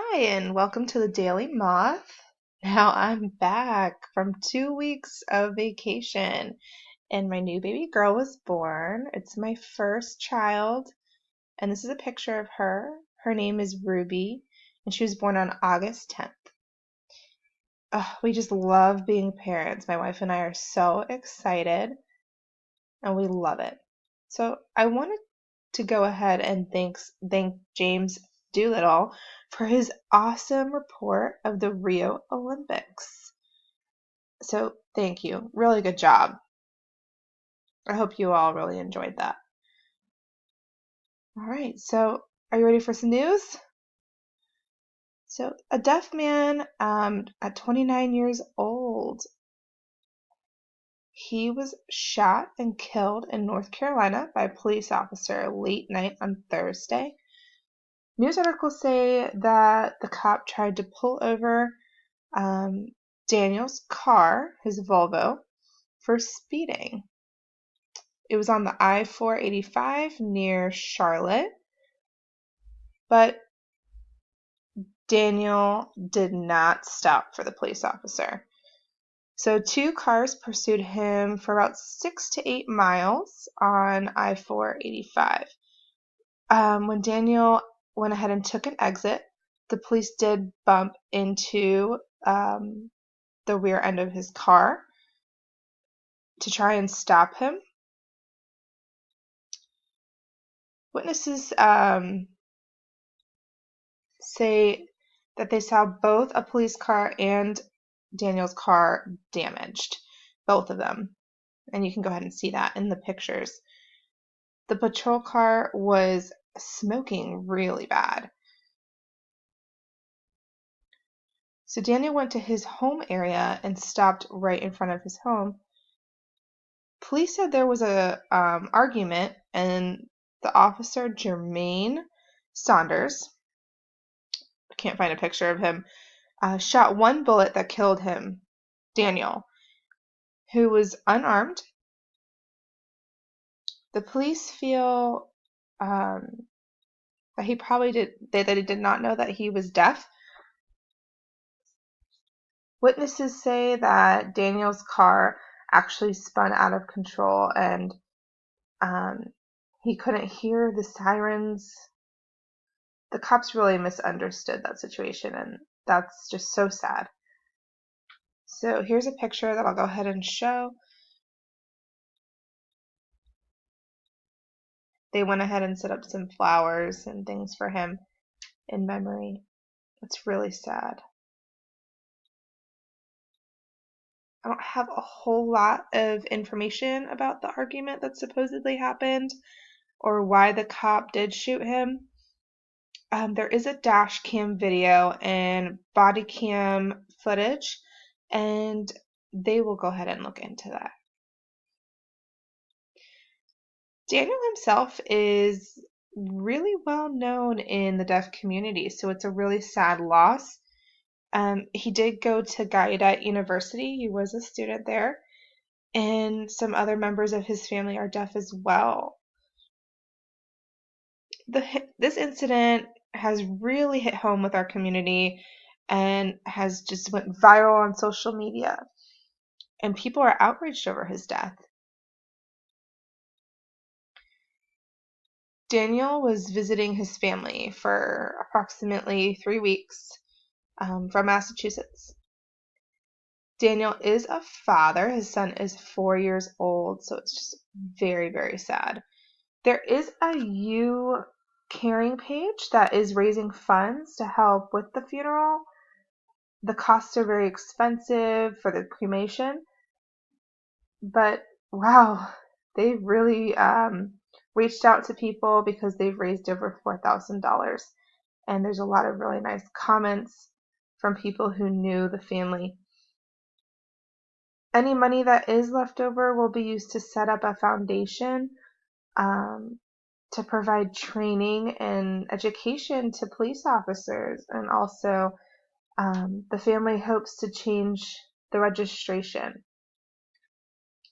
Hi, and welcome to the Daily Moth. Now I'm back from 2 weeks of vacation, and my new baby girl was born. It's my first child, and this is a picture of her. Her name is Ruby, and she was born on August 10th. We just love being parents. My wife and I are so excited, and we love it. So I wanted to go ahead and thank James Doolittle for his awesome report of the Rio Olympics. So thank you. Really good job. I hope you all really enjoyed that. All right, so are you ready for some news? So a deaf man at 29 years old, he was shot and killed in North Carolina by a police officer late night on Thursday. News articles say that the cop tried to pull over Daniel's car, his Volvo, for speeding. It was on the I-485 near Charlotte, but Daniel did not stop for the police officer. So two cars pursued him for about 6 to 8 miles on I-485. When Daniel went ahead and took an exit, the police did bump into the rear end of his car to try and stop him. Witnesses say that they saw both a police car and Daniel's car damaged, both of them. And you can go ahead and see that in the pictures. The patrol car was smoking really bad. So Daniel went to his home area and stopped right in front of his home. Police said there was a argument, and the officer Jermaine Saunders, I can't find a picture of him, shot one bullet that killed him, Daniel, who was unarmed. The police feel that he did not know that he was deaf. Witnesses say that Daniel's car actually spun out of control, and he couldn't hear the sirens. The cops really misunderstood that situation, and that's just so sad. So here's a picture that I'll go ahead and show. They went ahead and set up some flowers and things for him in memory. It's really sad. I don't have a whole lot of information about the argument that supposedly happened or why the cop did shoot him. There is a dash cam video and body cam footage, and they will go ahead and look into that. Daniel himself is really well known in the deaf community, so it's a really sad loss. He did go to Gallaudet University. He was a student there, and some other members of his family are deaf as well. This incident has really hit home with our community and has just went viral on social media, and people are outraged over his death. Daniel was visiting his family for approximately 3 weeks from Massachusetts. Daniel is a father. His son is 4 years old, so it's just very, very sad. There is a You Caring page that is raising funds to help with the funeral. The costs are very expensive for the cremation, but wow, they really reached out to people because they've raised over $4,000. And there's a lot of really nice comments from people who knew the family. Any money that is left over will be used to set up a foundation to provide training and education to police officers. And also, the family hopes to change the registration.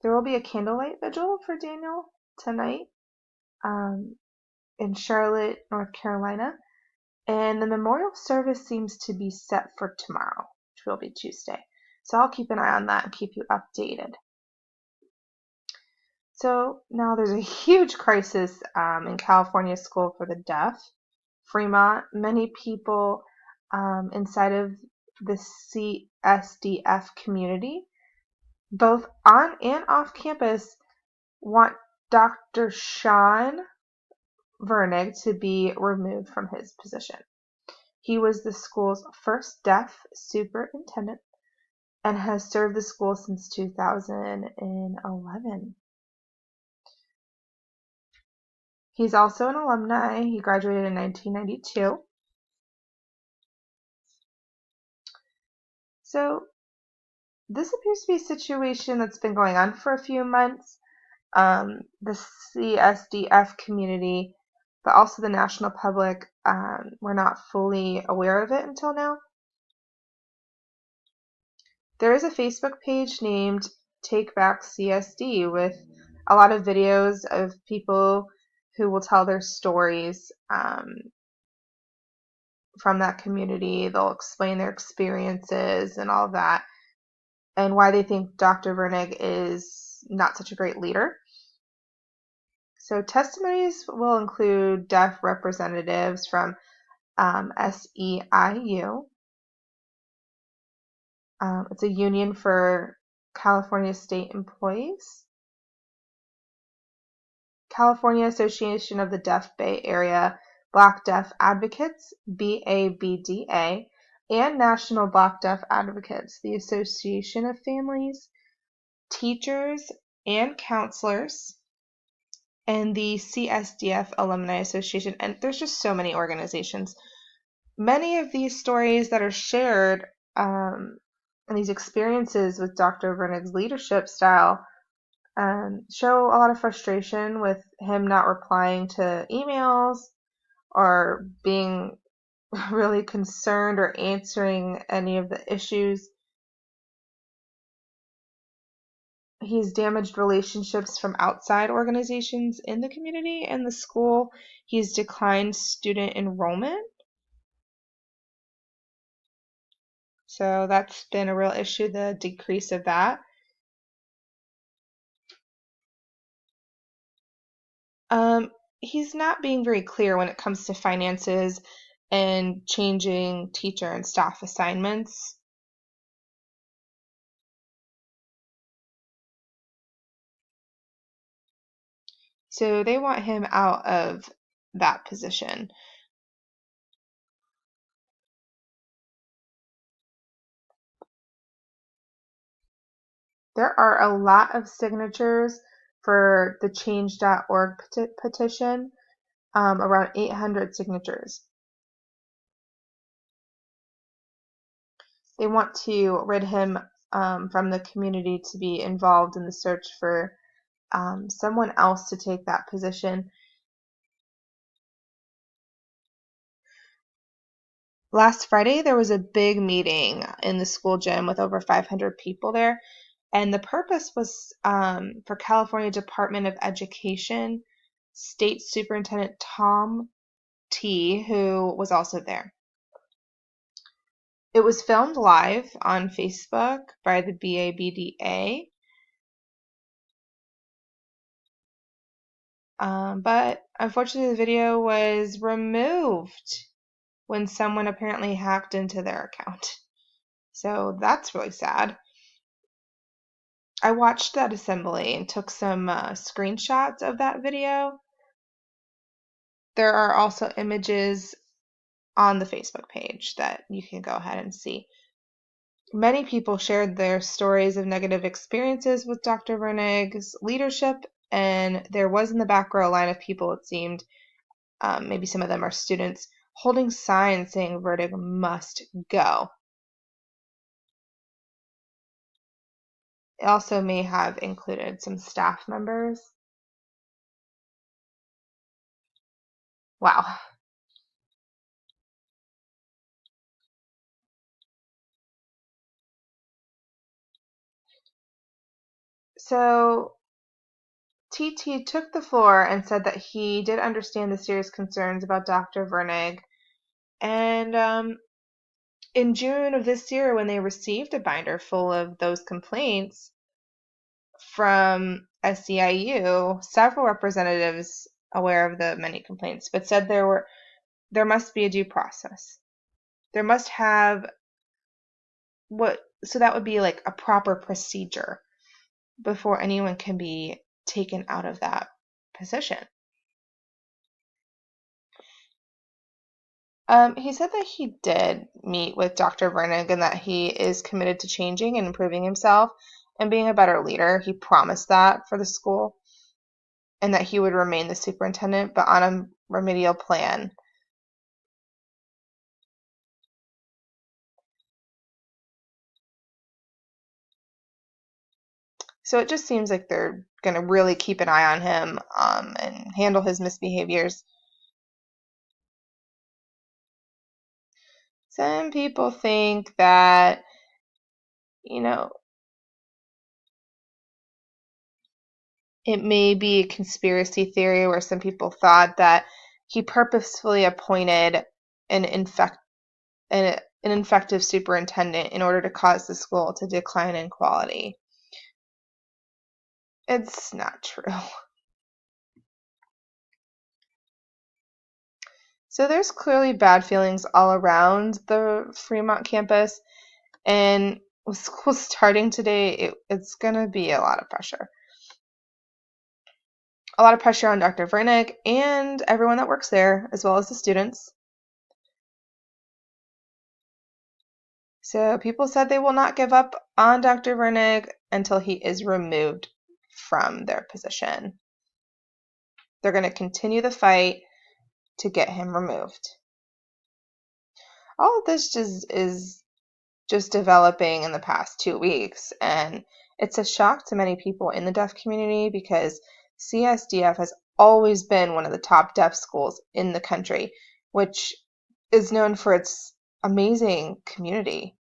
There will be a candlelight vigil for Daniel tonight in Charlotte, North Carolina. And the memorial service seems to be set for tomorrow, which will be Tuesday. So I'll keep an eye on that and keep you updated. So now there's a huge crisis in California School for the Deaf, Fremont. Many people inside of the CSDF community, both on and off campus, want Dr. Sean Vernig to be removed from his position. He was the school's first deaf superintendent and has served the school since 2011. He's also an alumni. He graduated in 1992. So this appears to be a situation that's been going on for a few months. The CSDF community, but also the national public, were not fully aware of it until now. There is a Facebook page named Take Back CSD with a lot of videos of people who will tell their stories from that community. They'll explain their experiences and all of that, and why they think Dr. Vernig is not such a great leader. So testimonies will include deaf representatives from SEIU. It's a union for California state employees. California Association of the Deaf Bay Area Black Deaf Advocates, BABDA, and National Black Deaf Advocates, the Association of Families, Teachers, and Counselors, and the CSDF Alumni Association. And there's just so many organizations. Many of these stories that are shared and these experiences with Dr. Vernig's leadership style show a lot of frustration with him not replying to emails or being really concerned or answering any of the issues. He's damaged relationships from outside organizations in the community and the school. He's declined student enrollment. So that's been a real issue, the decrease of that. He's not being very clear when it comes to finances and changing teacher and staff assignments. So they want him out of that position. There are a lot of signatures for the change.org petition, around 800 signatures. They want to rid him from the community to be involved in the search for someone else to take that position. Last Friday, there was a big meeting in the school gym with over 500 people there, and the purpose was for California Department of Education State Superintendent Tom T., who was also there. It was filmed live on Facebook by the BABDA, but unfortunately the video was removed when someone apparently hacked into their account. So that's really sad. I watched that assembly and took some screenshots of that video. There are also images on the Facebook page that you can go ahead and see. Many people shared their stories of negative experiences with Dr. Vernig's leadership, and there was in the back row a line of people, it seemed, maybe some of them are students, holding signs saying Vernig must go. It also may have included some staff members. Wow. So TT took the floor and said that he did understand the serious concerns about Dr. Vernig And in June of this year, when they received a binder full of those complaints from SEIU, several representatives aware of the many complaints, but said there must be a due process. There must have so that would be like a proper procedure before anyone can be taken out of that position. He said that he did meet with Dr. Vernig and that he is committed to changing and improving himself and being a better leader. He promised that for the school and that he would remain the superintendent, but on a remedial plan. So it just seems like they're going to really keep an eye on him and handle his misbehaviors. Some people think that, you know, it may be a conspiracy theory where some people thought that he purposefully appointed an infective superintendent in order to cause the school to decline in quality. It's not true. So there's clearly bad feelings all around the Fremont campus, and with school starting today, it's going to be a lot of pressure. A lot of pressure on Dr. Vernick and everyone that works there, as well as the students. So people said they will not give up on Dr. Vernick until he is removed from their position. They're going to continue the fight to get him removed. All of this is just developing in the past 2 weeks, and it's a shock to many people in the deaf community because CSDF has always been one of the top deaf schools in the country, which is known for its amazing community.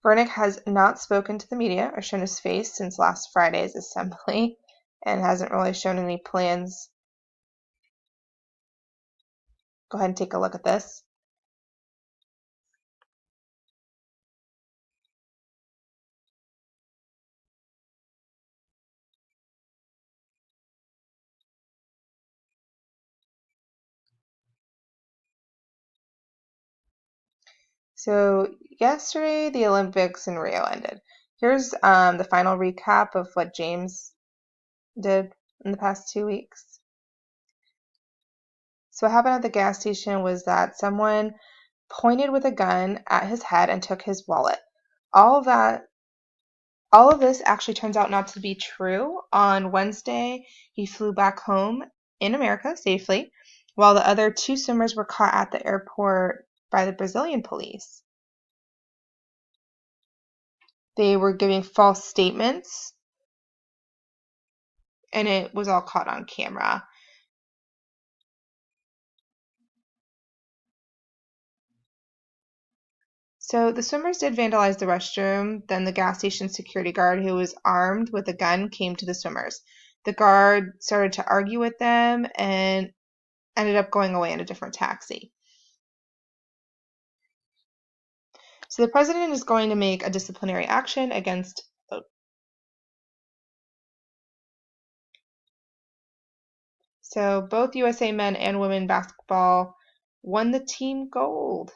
Vernick has not spoken to the media or shown his face since last Friday's assembly and hasn't really shown any plans. Go ahead and take a look at this. So yesterday, the Olympics in Rio ended. Here's the final recap of what James did in the past 2 weeks. So what happened at the gas station was that someone pointed with a gun at his head and took his wallet. All of this actually turns out not to be true. On Wednesday, he flew back home in America safely, while the other 2 swimmers were caught at the airport by the Brazilian police. They were giving false statements, and it was all caught on camera. So the swimmers did vandalize the restroom. Then the gas station security guard, who was armed with a gun, came to the swimmers. The guard started to argue with them and ended up going away in a different taxi. So the president is going to make a disciplinary action against both. So both USA men and women basketball won the team gold.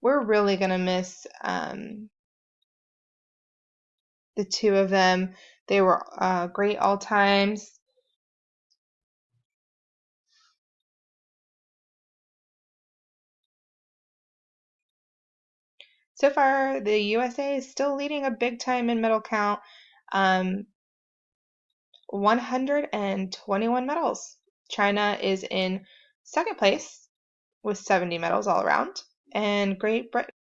We're really going to miss the 2 of them. They were great all times. So far, the USA is still leading a big time in medal count. 121 medals. China is in second place with 70 medals all around. And Great Britain